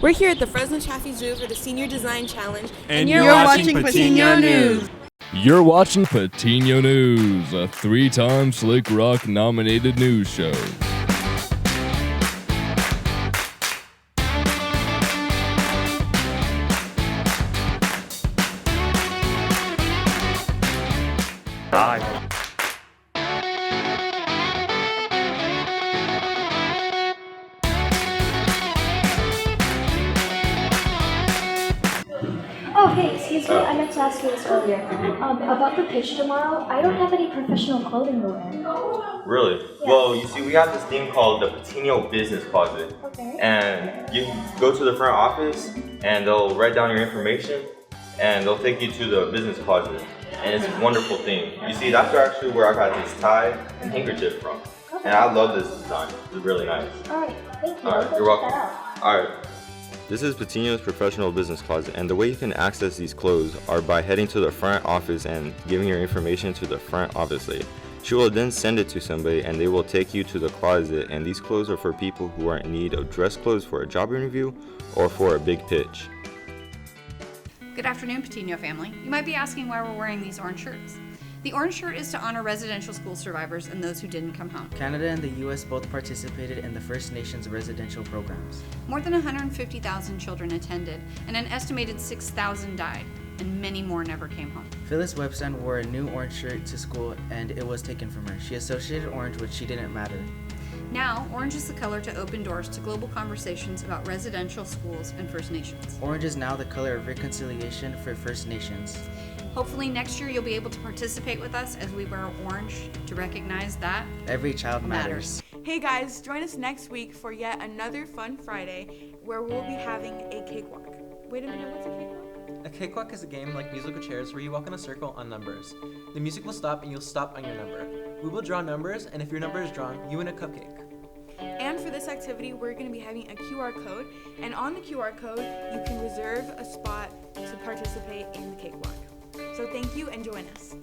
We're here at the Fresno Chaffee Zoo for the Senior Design Challenge, and you're watching Patiño News. You're watching Patiño News, a 3-time Slick Rock nominated news show. Hi. Oh, hey, excuse me, I meant to ask you this earlier. About the pitch tomorrow, I don't have any professional clothing to wear. Really? Yeah. Well, you see, we have this thing called the Patiño Business Closet. Okay. And you go to the front office, and they'll write down your information, and they'll take you to the business closet. And it's a wonderful thing. You see, that's actually where I got this tie and handkerchief from. Okay. And I love this design. It's really nice. Alright, thank you. Alright, I'll you're check welcome. that out. Alright. This is Patiño's professional business closet, and the way you can access these clothes are by heading to the front office and giving your information to the front office lady. She will then send it to somebody and they will take you to the closet, and these clothes are for people who are in need of dress clothes for a job interview or for a big pitch. Good afternoon, Patiño family. You might be asking why we're wearing these orange shirts. The orange shirt is to honor residential school survivors and those who didn't come home. Canada and the U.S. both participated in the First Nations residential programs. More than 150,000 children attended, and an estimated 6,000 died, and many more never came home. Phyllis Webster wore a new orange shirt to school, and it was taken from her. She associated orange with She Didn't Matter. Now, orange is the color to open doors to global conversations about residential schools and First Nations. Orange is now the color of reconciliation for First Nations. Hopefully next year you'll be able to participate with us as we wear orange to recognize that every child matters. Hey guys, join us next week for yet another fun Friday where we'll be having a cakewalk. Wait a minute, what's a cakewalk? A cakewalk is a game like musical chairs where you walk in a circle on numbers. The music will stop and you'll stop on your number. We will draw numbers, and if your number is drawn, you win a cupcake. And for this activity, we're going to be having a QR code, and on the QR code, you can reserve a spot to participate in the cakewalk. So thank you and join us.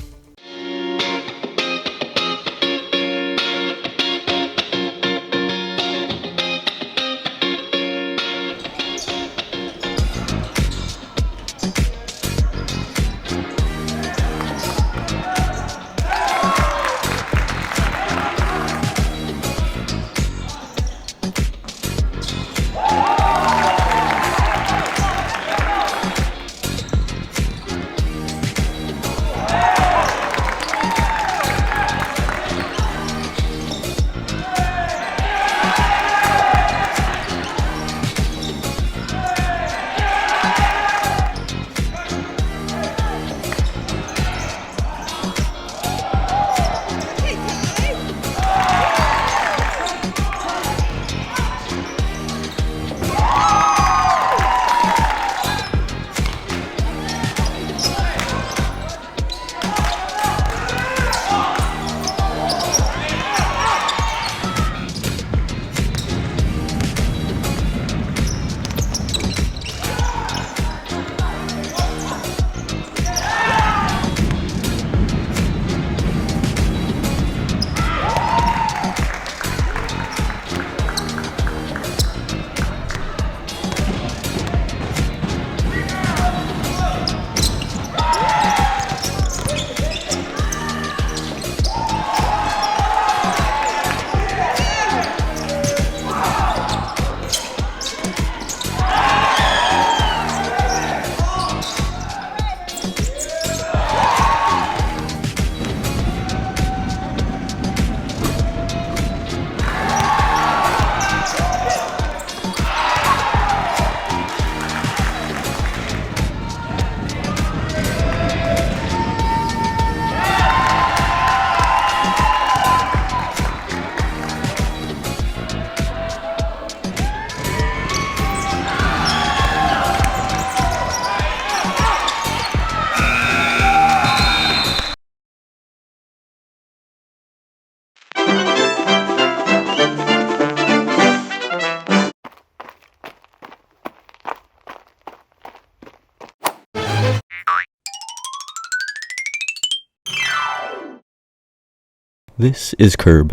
This is Curb.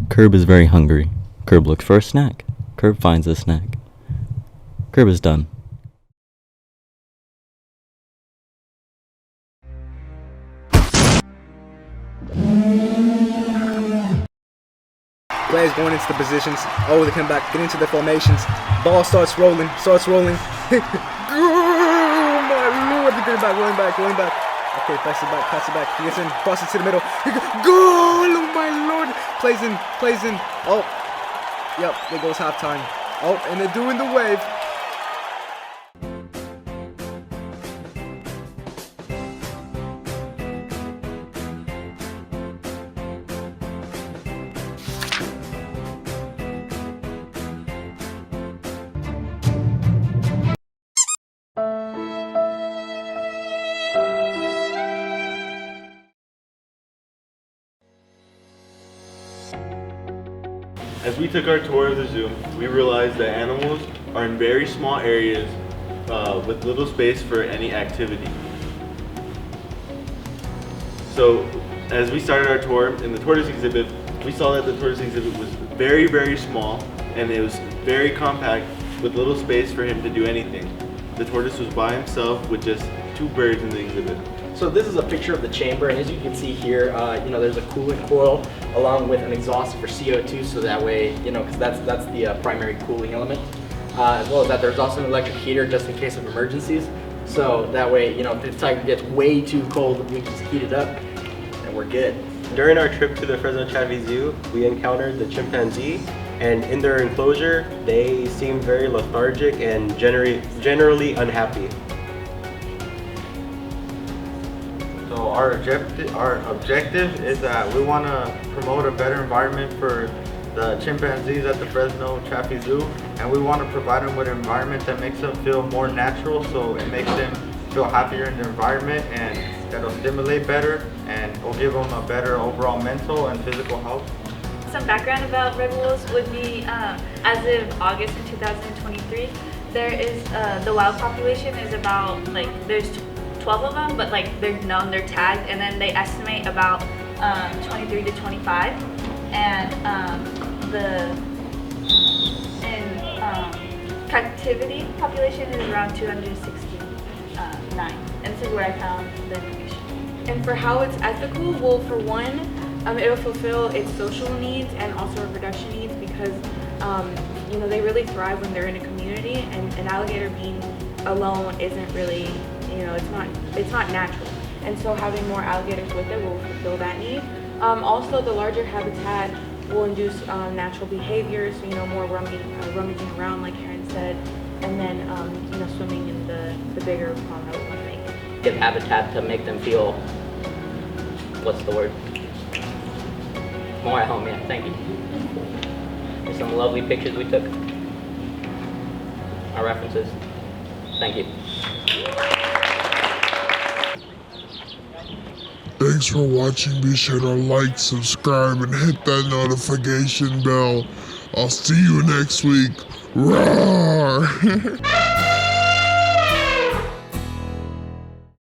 Curb is very hungry. Curb looks for a snack. Curb finds a snack. crib is done. Players going into the positions. Oh, they come back, get into the formations. Ball starts rolling. Oh my lord, they're going back, rolling back. Okay, pass it back. He gets in, crosses to the middle. Goal! Oh my lord! Plays in. Oh, yep, there goes halftime. Oh, and they're doing the wave. As we took our tour of the zoo, we realized that animals are in very small areas with little space for any activity. So as we started our tour in the tortoise exhibit, we saw that the tortoise exhibit was very, very small and it was very compact with little space for him to do anything. The tortoise was by himself with just 2 birds in the exhibit. So this is a picture of the chamber, and as you can see here, there's a coolant coil along with an exhaust for CO2, so that way, because that's the primary cooling element. As well as that, there's also an electric heater just in case of emergencies. So that way, if the tiger gets way too cold, we can just heat it up, and we're good. During our trip to the Fresno Chaffee Zoo, we encountered the chimpanzee, and in their enclosure, they seemed very lethargic and generally unhappy. So our objective is that we want to promote a better environment for the chimpanzees at the Fresno Chaffee Zoo, and we want to provide them with an environment that makes them feel more natural, so it makes them feel happier in the environment, and that'll stimulate better and will give them a better overall mental and physical health. Some background about red wolves would be, as of August in 2023, there is the wild population is about there's 12 of them, but they're known, they're tagged, and then they estimate about 23 to 25, and captivity population is around 269, and this is where I found the information. And for how it's ethical, well, for one, it'll fulfill its social needs and also reproduction needs because they really thrive when they're in a community, and an alligator being alone isn't really, it's not natural. And so having more alligators with it will fulfill that need. Also, the larger habitat will induce natural behaviors, more rummaging around, like Karen said, and then, swimming in the bigger pond that we want to make. Give habitat to make them feel, what's the word? More at home, yeah, thank you. There's some lovely pictures we took. Our references. Thank you. Thanks for watching. Be sure to like, subscribe, and hit that notification bell. I'll see you next week. Roar!